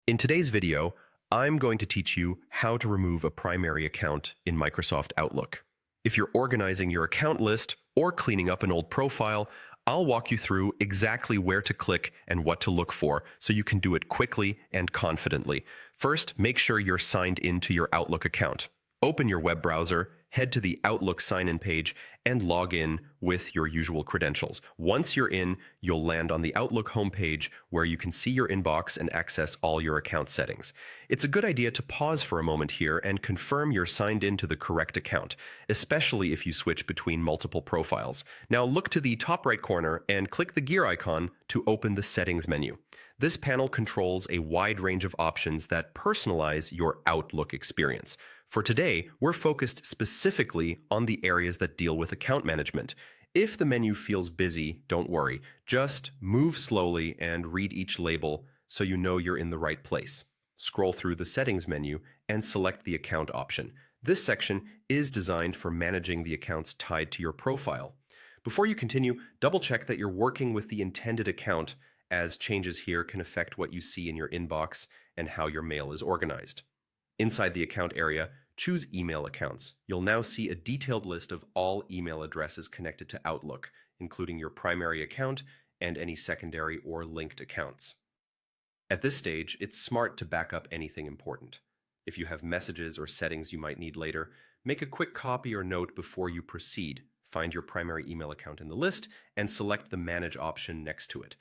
In today's video, I'm going to teach you how to remove a primary account in Microsoft Outlook. If you're organizing your account list or cleaning up an old profile, I'll walk you through exactly where to click and what to look for so you can do it quickly and confidently. First, make sure you're signed into your Outlook account. Open your web browser, head to the Outlook sign-in page, and log in with your usual credentials. Once you're in, you'll land on the Outlook homepage where you can see your inbox and access all your account settings. It's a good idea to pause for a moment here and confirm you're signed into the correct account, especially if you switch between multiple profiles. Now look to the top right corner and click the gear icon to open the settings menu. This panel controls a wide range of options that personalize your Outlook experience. For today, we're focused specifically on the areas that deal with account management. If the menu feels busy, don't worry. Just move slowly and read each label so you know you're in the right place. Scroll through the settings menu and select the account option. This section is designed for managing the accounts tied to your profile. Before you continue, double check that you're working with the intended account, as changes here can affect what you see in your inbox and how your mail is organized. Inside the account area, choose email accounts. You'll now see a detailed list of all email addresses connected to Outlook, including your primary account and any secondary or linked accounts. At this stage, it's smart to back up anything important. If you have messages or settings you might need later, make a quick copy or note before you proceed. Find your primary email account in the list and select the Manage option next to it.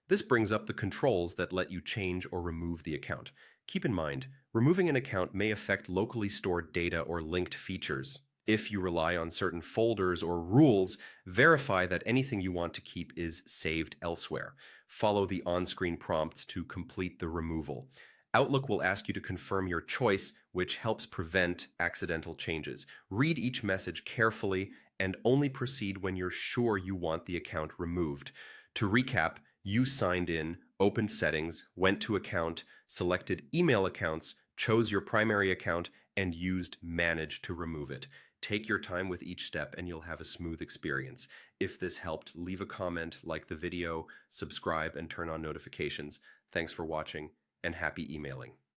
This brings up the controls that let you change or remove the account. Keep in mind, removing an account may affect locally stored data or linked features. If you rely on certain folders or rules, verify that anything you want to keep is saved elsewhere. Follow the on-screen prompts to complete the removal. Outlook will ask you to confirm your choice, which helps prevent accidental changes. Read each message carefully and only proceed when you're sure you want the account removed. To recap, you signed in, opened settings, went to account, selected email accounts, chose your primary account, and used Manage to remove it. Take your time with each step and you'll have a smooth experience. If this helped, leave a comment, like the video, subscribe, and turn on notifications. Thanks for watching, and happy emailing.